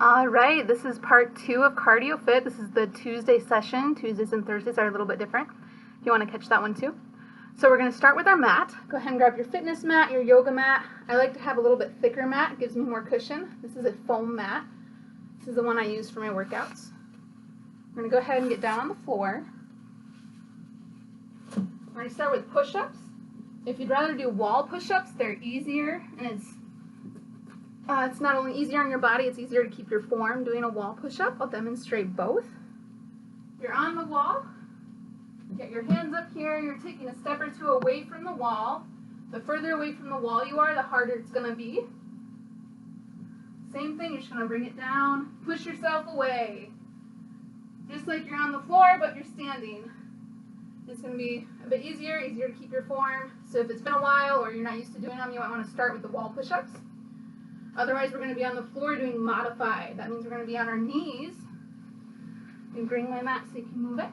All right, this is part 2 of Cardio Fit. This is the Tuesday session. Tuesdays and Thursdays are a little bit different, if you want to catch that one too. So we're going to start with our mat. Go ahead and grab your fitness mat, your yoga mat. I like to have a little bit thicker mat. It gives me more cushion. This is a foam mat. This is the one I use for my workouts. We're going to go ahead and get down on the floor. We're going to start with push-ups. If you'd rather do wall push-ups, they're easier, and it's not only easier on your body, it's easier to keep your form doing a wall push-up. I'll demonstrate both. You're on the wall. Get your hands up here. You're taking a step or two away from the wall. The further away from the wall you are, the harder it's going to be. Same thing, you're just going to bring it down. Push yourself away. Just like you're on the floor, but you're standing. It's going to be a bit easier to keep your form. So if it's been a while or you're not used to doing them, you might want to start with the wall push-ups. Otherwise, we're going to be on the floor doing modified. That means we're going to be on our knees. Let me bring my mat so you can move it.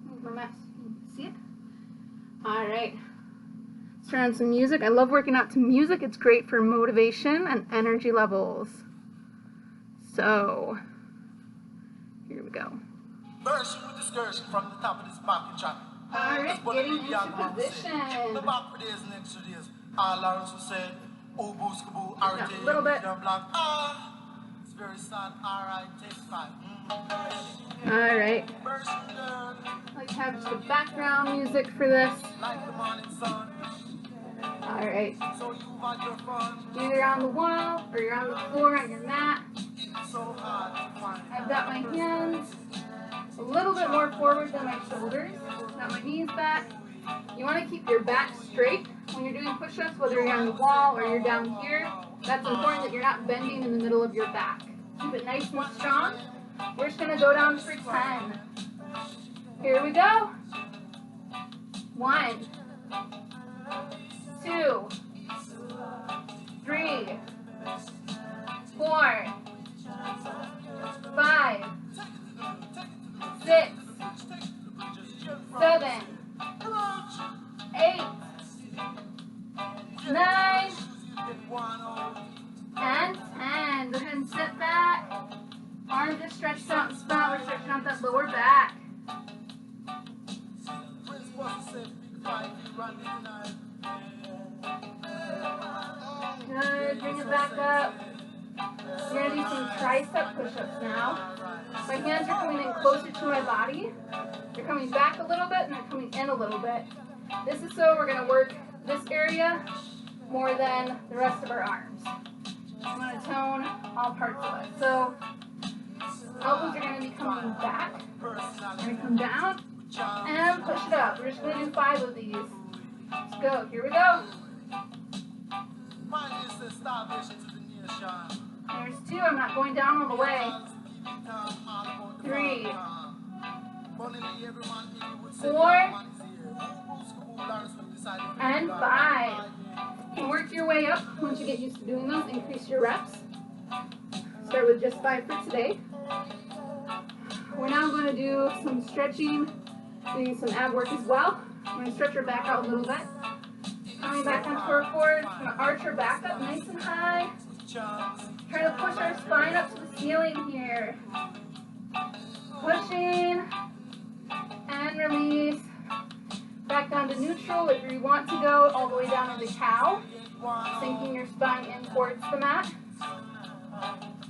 Move my mat so you can see it. All right. Let's turn on some music. I love working out to music. It's great for motivation and energy levels. So, here we go. First, with discursion from the top of this mountain track. All right, getting into position. The back for days and extra days. Lawrence was saying, oh, boo, skaboo, a little bit. It's very sad. All right, take 5. All right. I like to have just the background music for this. Like the morning sun. All right. So you want your fun. Either on the wall or you're on the floor on your mat. It's so hard to find. I've got my hands a little bit more forward than my shoulders. Got my knees back. You want to keep your back straight when you're doing push-ups, whether you're on the wall or you're down here. That's important that you're not bending in the middle of your back. Keep it nice and strong. We're just going to go down for 10. Here we go. 1, 2, 3, 4, 5, 6, 7, 8, 9, and 10. Go ahead and sit back. Arms just stretched out in spot. We're stretching out that lower back. Good. Bring it back up. We're going to do some tricep push-ups now. My hands are coming in closer to my body. They're coming back a little bit and they're coming in a little bit. This is so we're going to work this area more than the rest of our arms. I'm going to tone all parts of it. So elbows are going to be coming back. We're going to come down and push it up. We're just going to do 5 of these. Let's go. Here we go. There's 2. I'm not going down all the way. 3, 4, and 5. And work your way up. Once you get used to doing those, increase your reps. Start with just 5 for today. We're now going to do some stretching, doing some ab work as well. We're going to stretch our back out a little bit. Coming back onto our core, going to arch our back up nice and high. Try to push our spine up to the ceiling here. Pushing and release. Back down to neutral if you want to go all the way down into cow. Sinking your spine in towards the mat.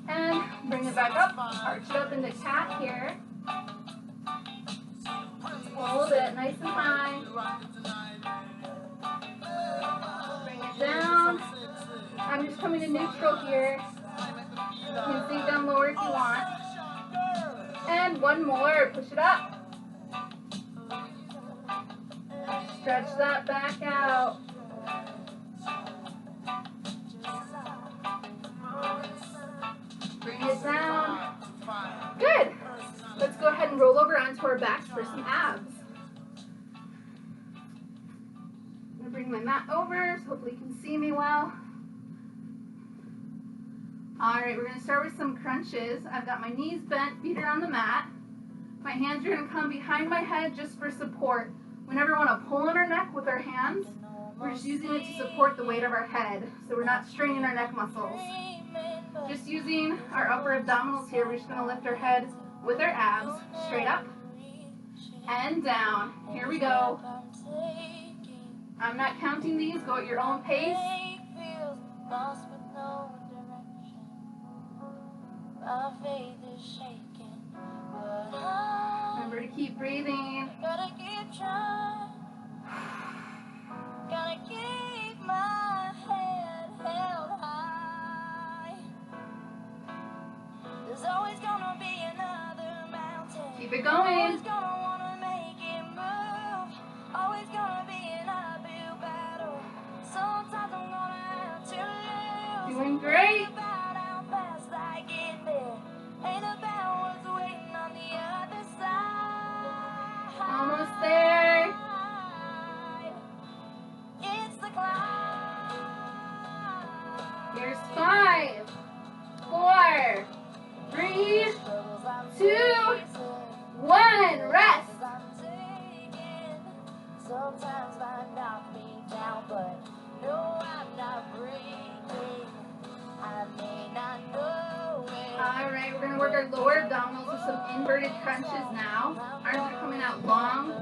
And bring it back up. Arch it up into cat here. Hold it nice and high. Bring it down. I'm just coming to neutral here. You can sink down lower if you want. And 1 more. Push it up. Stretch that back out. Bring it down. Good. Let's go ahead and roll over onto our backs for some abs. I'm going to bring my mat over so hopefully you can see me well. Alright, we're going to start with some crunches. I've got my knees bent, feet are on the mat. My hands are going to come behind my head just for support. We never want to pull on our neck with our hands. We're just using it to support the weight of our head, so we're not straining our neck muscles. Just using our upper abdominals here, we're just going to lift our head with our abs straight up and down. Here we go. I'm not counting these. Go at your own pace. Remember to keep breathing. Gotta keep trying. Gotta keep my head held high. There's always gonna be another mountain. Keep it going. Always gonna wanna make it move. Always gonna be an uphill battle. Sometimes I'm gonna have to lose. Doing great. Ain't about how fast I get there. Ain't about what's waiting on the other side. Almost there. It's the climb. Here's 5, 4, 3, 2, 1. Rest. Sometimes might knock me down, but no, I'm not breaking. I may not know it. All right, we're going to work our lower abdominals with some inverted crunches now. Arms are coming out long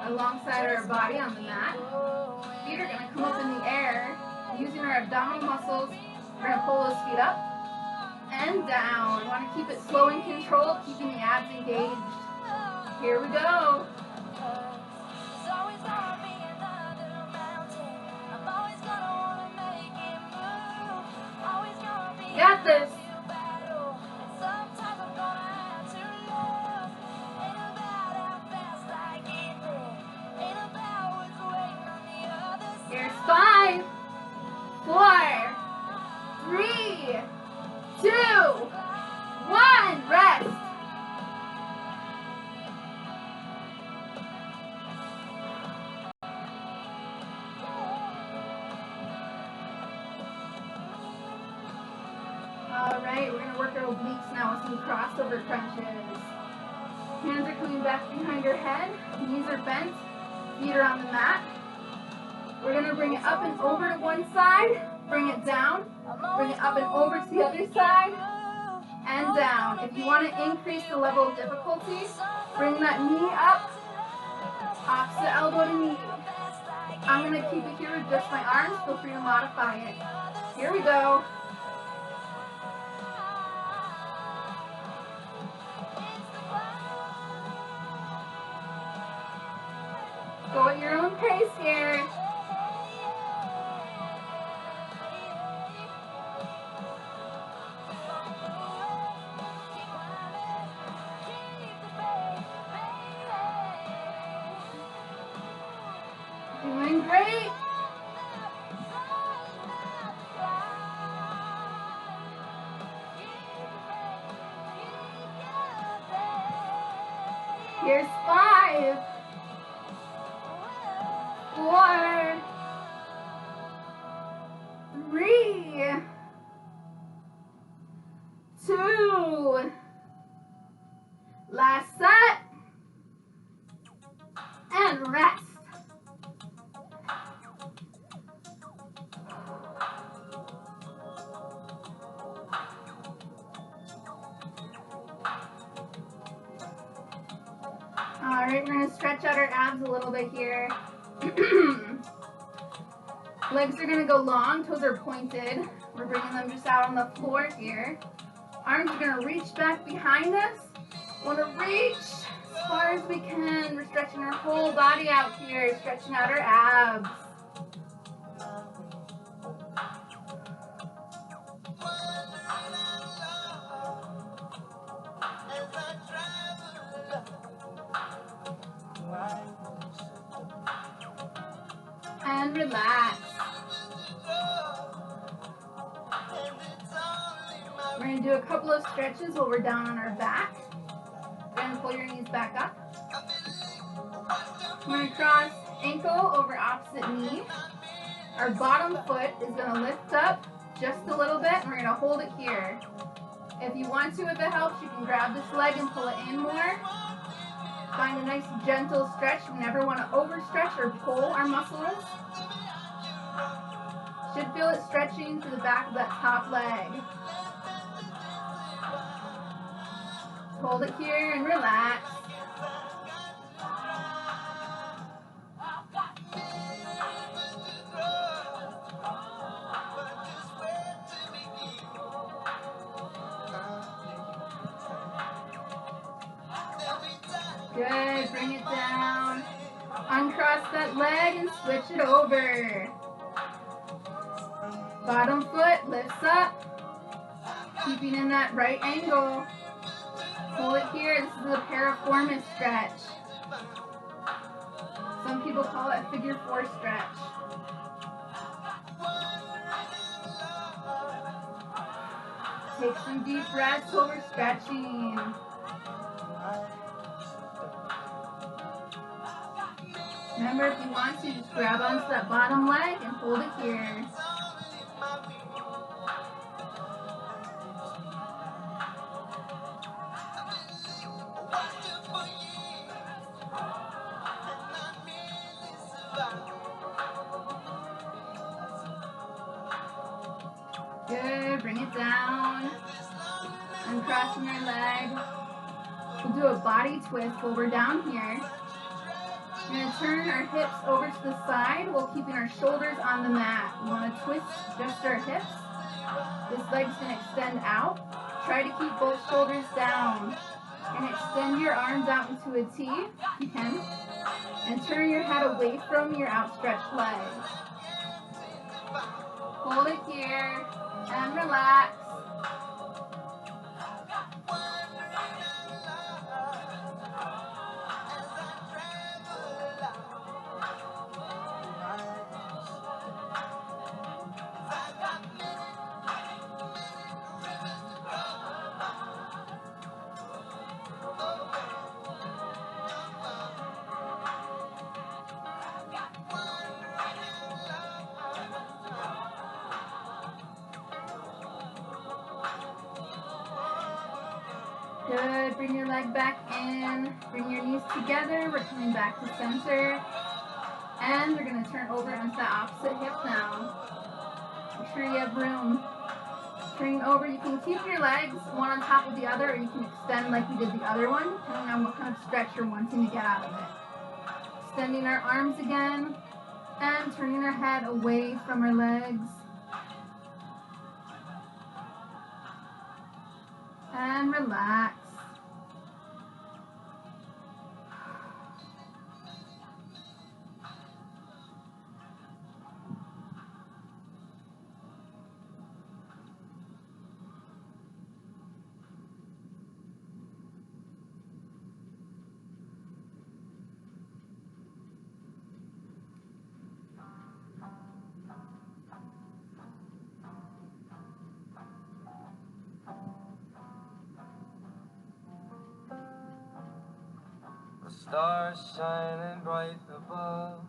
alongside our body on the mat. Feet are going to come up in the air. Using our abdominal muscles, we're going to pull those feet up and down. We want to keep it slow and controlled, keeping the abs engaged. Here we go. There's always gonna be another mountain. I'm always gonna wanna make it move. Always gonna be Got this. a battle. And sometimes I'm gonna have to lose. Ain't about how fast I get there. Ain't about what's waiting on the other side. Here's 5, 4, 3, 2, 1. Rest. All right, we're going to work our obliques now with some crossover crunches. Hands are coming back behind your head. Knees are bent. Feet are on the mat. We're going to bring it up and over to one side. Bring it down. Bring it up and over to the other side. And down. If you want to increase the level of difficulty, bring that knee up. Opposite elbow to knee. I'm going to keep it here with just my arms. Feel free to modify it. Here we go. Go at your own pace here. Doing great. Here's 5, 4, 3, 2. Last set. And rest. All right, we're going to stretch out our abs a little bit here. Legs are going to go long, toes are pointed. We're bringing them just out on the floor here. Arms are going to reach back behind us. Want to reach as far as we can. We're stretching our whole body out here, stretching out our abs. And relax. We're going to do a couple of stretches while we're down on our back. We're going to pull your knees back up. We're going to cross ankle over opposite knee. Our bottom foot is going to lift up just a little bit, and we're going to hold it here. If you want to, if it helps, you can grab this leg and pull it in more. Find a nice gentle stretch. We never want to overstretch or pull our muscles. Should feel it stretching through the back of that top leg. Hold it here and relax. Good, bring it down. Uncross that leg and switch it over. Bottom foot lifts up, keeping in that right angle. Hold it here. This is a periformis stretch. Some people call it a figure 4 stretch. Take some deep breaths while we're stretching. Remember, if you want to, just grab onto that bottom leg and hold it here. Good, bring it down. Uncrossing our leg. We'll do a body twist while we're down here. We're going to turn our hips over to the side while keeping our shoulders on the mat. We want to twist just our hips. This leg's going to extend out. Try to keep both shoulders down. And extend your arms out into a T, if you can. And turn your head away from your outstretched legs. Hold it here and relax. Good, bring your leg back in, bring your knees together, we're coming back to center, and we're going to turn over onto the opposite hip now. Make sure you have room. Turning over, you can keep your legs one on top of the other, or you can extend like we did the other one, depending on what kind of stretch you're wanting to get out of it. Extending our arms again, and turning our head away from our legs. And relax. Stars shining bright above.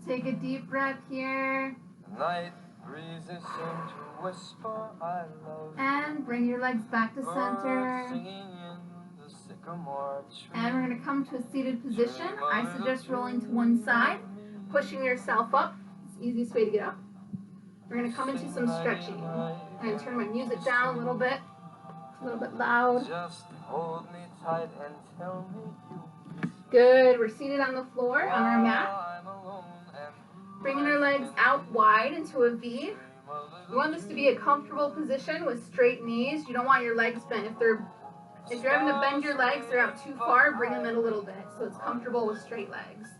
Take a deep breath here. The night breezes seem to whisper I love you. And bring your legs back to Birds center. singing in the sycamore tree. And we're going to come to a seated position. I suggest rolling to one side, pushing yourself up. It's the easiest way to get up. We're going to come into some stretching. I'm going to turn my music down a little bit. It's a little bit loud. Just hold me tight and tell me you Good. We're seated on the floor on our mat. I'm alone and Bringing our legs out wide into a V. You want this to be a comfortable position with straight knees. You don't want your legs bent. If you're having to bend your legs, they're out too far, bring them in a little bit so it's comfortable with straight legs.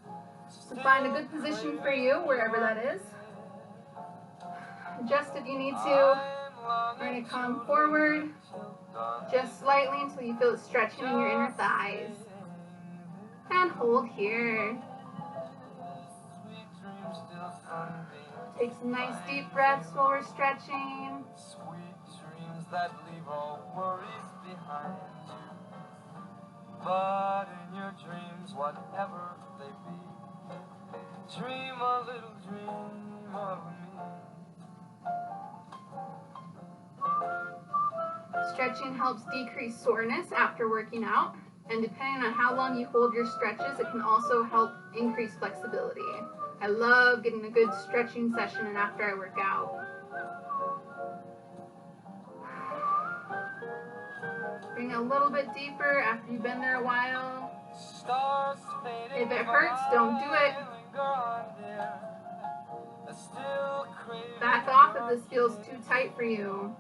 So find a good position for you, wherever that is. Adjust if you need to. We're going to come forward just slightly until you feel it stretching in your inner thighs. And hold here. Take some nice deep breaths while we're stretching. Sweet dreams that leave all worries behind you. But in your dreams, whatever they be, dream a little dream of me. Stretching helps decrease soreness after working out. And depending on how long you hold your stretches, it can also help increase flexibility. I love getting a good stretching session in after I work out. Bring it a little bit deeper after you've been there a while. Stars fading, If it hurts, don't do it. Back off if this feels too tight for you.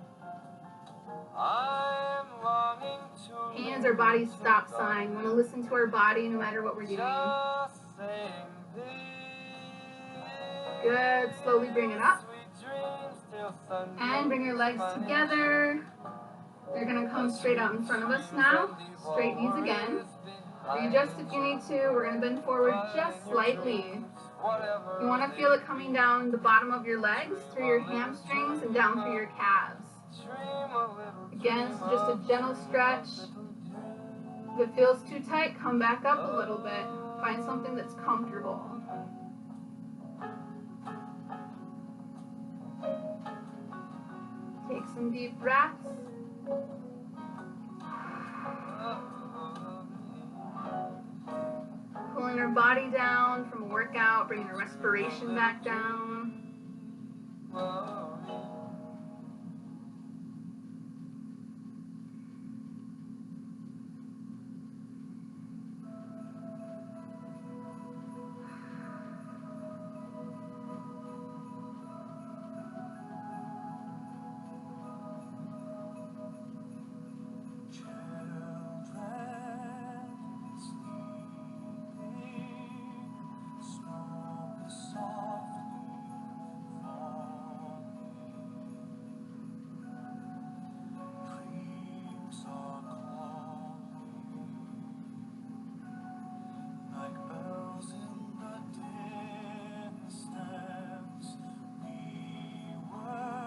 I'm longing to Hands are body's stop sign. We want to listen to our body no matter what we're doing. just saying these Good. Slowly bring it up. sweet dreams till Sunday. And bring your legs together. They're going to come straight out in front of us now. Straight knees again. Readjust if you need to. We're going to bend forward just slightly. You want to feel it coming down the bottom of your legs, through your hamstrings, and down through your calves. Again, this is just a gentle stretch. If it feels too tight, come back up a little bit. Find something that's comfortable. Take some deep breaths. Pulling our body down from a workout, bringing our respiration back down.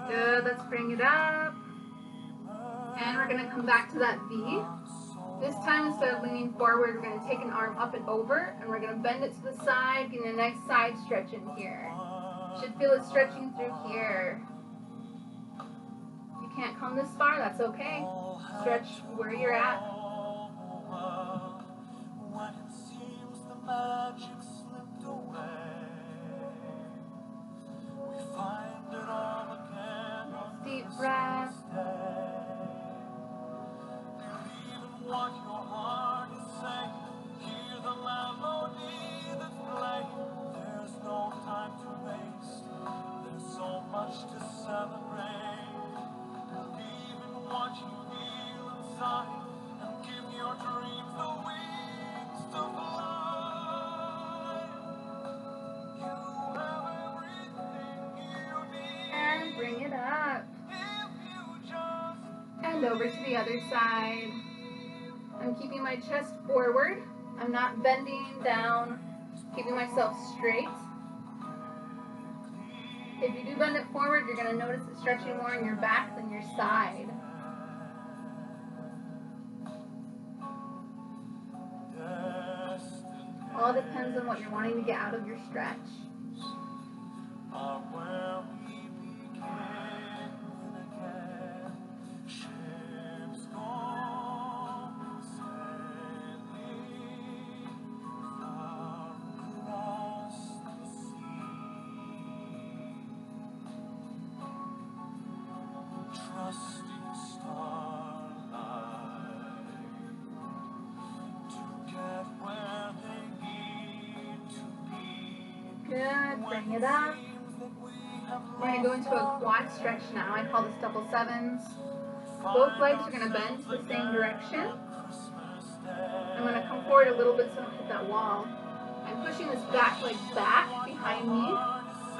Good, let's bring it up. And we're going to come back to that V. This time, instead of leaning forward, we're going to take an arm up and over, and we're going to bend it to the side, getting a nice side stretch in here. You should feel it stretching through here. If you can't come this far, that's okay. Stretch where you're at. When it seems the magic slipped away, we find it all again on Deep breath. Believe in what your heart is saying. Hear the melody that's playing. There's no time to waste. There's so much to celebrate. Believe in what you feel inside and give your dreams the wings to fly. You have everything you need. And bring it up. If you just And over to the other side. I'm keeping my chest forward. I'm not bending down, keeping myself straight. If you do bend it forward, you're going to notice it stretching more in your back than your side. All depends on what you're wanting to get out of your stretch. are where we begin again. Ships go sailing far across the sea. Trusting starlight to get where they need to be. Good, bring it up. We're going to go into a quad stretch now. I call this double sevens. Both legs are going to bend to the same direction. I'm going to come forward a little bit so I don't hit that wall. I'm pushing this back leg back behind me.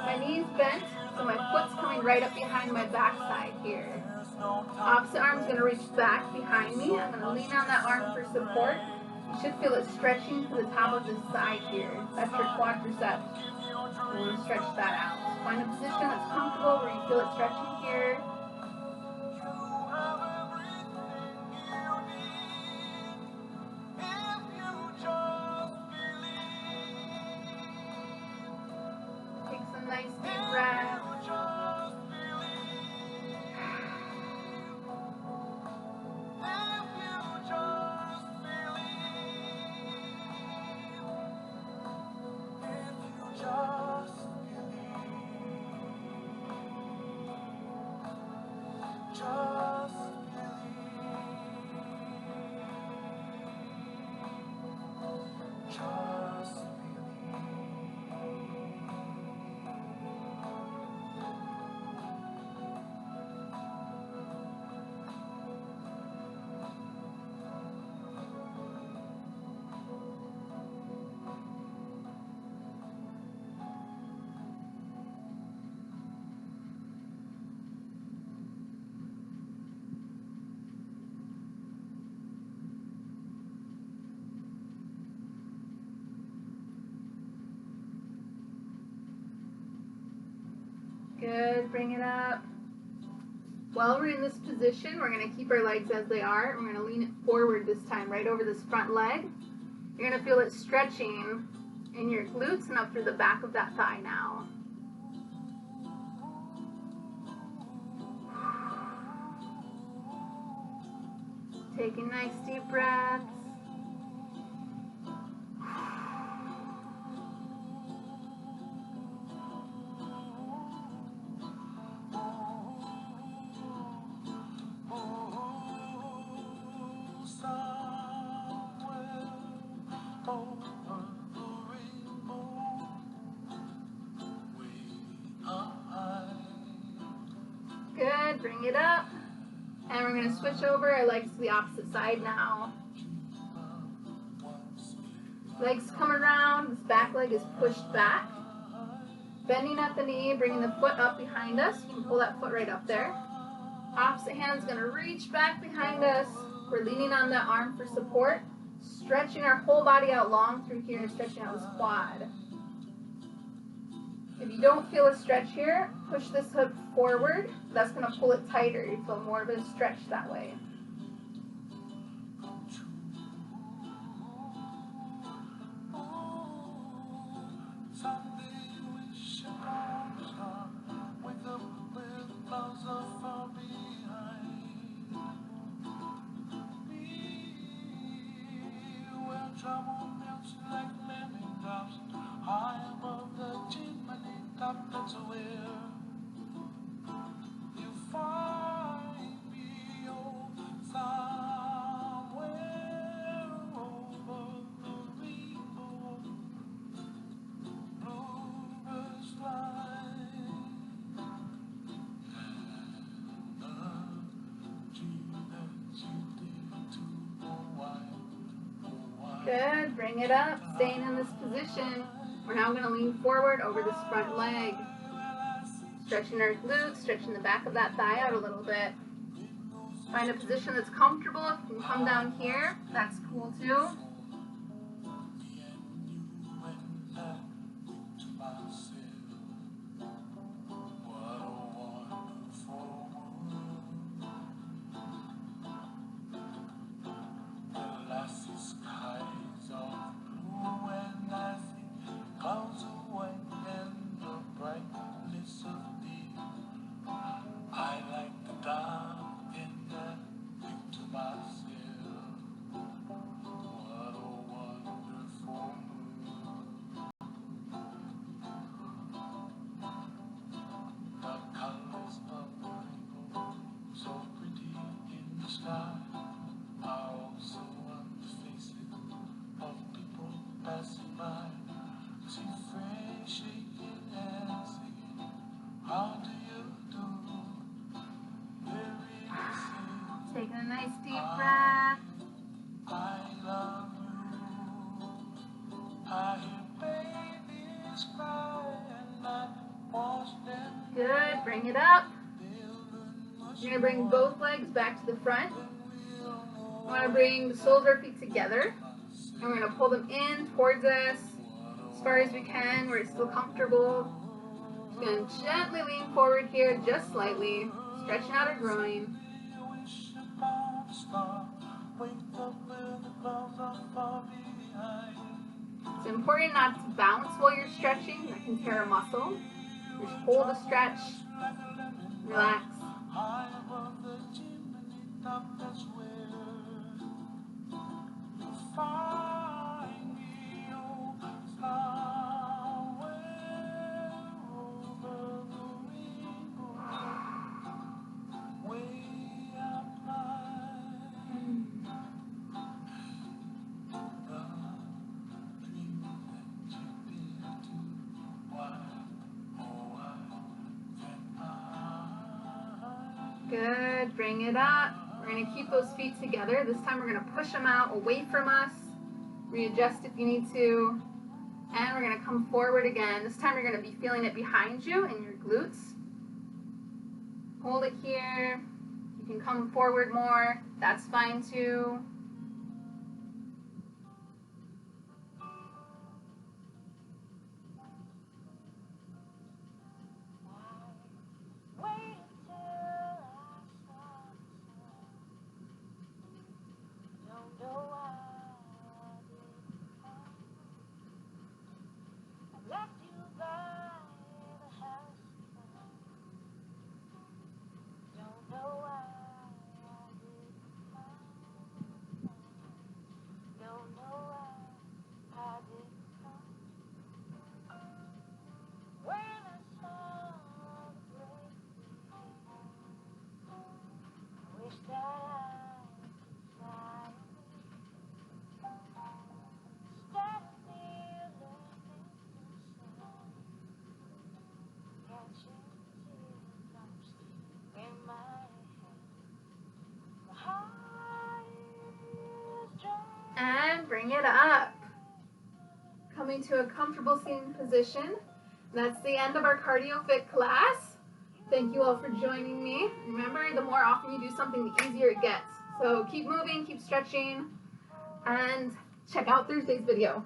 My knee's bent, so my foot's coming right up behind my backside here. Opposite arm's going to reach back behind me. I'm going to lean on that arm for support. You should feel it stretching to the top of the side here. That's your quadriceps. You want to stretch that out. Find a position that's comfortable where you feel it stretching here. Take some nice deep breaths. Good, bring it up. While we're in this position, we're going to keep our legs as they are. We're going to lean it forward this time, right over this front leg. You're going to feel it stretching in your glutes and up through the back of that thigh now. Taking nice deep breaths. Good, bring it up. And we're going to switch over our legs to the opposite side now. Legs come around, this back leg is pushed back. Bending at the knee, bringing the foot up behind us. You can pull that foot right up there. Opposite hand's going to reach back behind us. We're leaning on that arm for support. Stretching our whole body out long through here, stretching out this quad. If you don't feel a stretch here, push this hip forward. That's going to pull it tighter. You feel more of a stretch that way. That's where you find me, oh, somewhere over the rainbow, bluebirds fly, and the dream that you did too, oh why. Good, bring it up, staying in this position. We're now going to lean forward over this front leg. Stretching our glutes, stretching the back of that thigh out a little bit. Find a position that's comfortable. If you can come down here, that's cool too. I like the dark and I think to myself, what a wonderful moon. The colors of the rainbow, so pretty in the sky, are also on the faces of people passing by. See friends shaking and singing, how do you do? Taking a nice deep breath. I love you. I hear babies cry and I watch them. Good, bring it up. You're going to bring both legs back to the front. We want to bring the soles of our feet together. And we're going to pull them in towards us as far as we can where it's still comfortable. Just going to gently lean forward here, just slightly, stretching out our groin. It's important not to bounce while you're stretching. That can tear a muscle. Just hold the stretch. Relax. Good, bring it up. We're going to keep those feet together. This time we're going to push them out away from us. Readjust if you need to. And we're going to come forward again. This time you're going to be feeling it behind you in your glutes. Hold it here. You can come forward more. That's fine too. bring it up. Coming to a comfortable seating position. That's the end of our Cardio Fit class. Thank you all for joining me. Remember, the more often you do something, the easier it gets. So keep moving, keep stretching, and check out Thursday's video.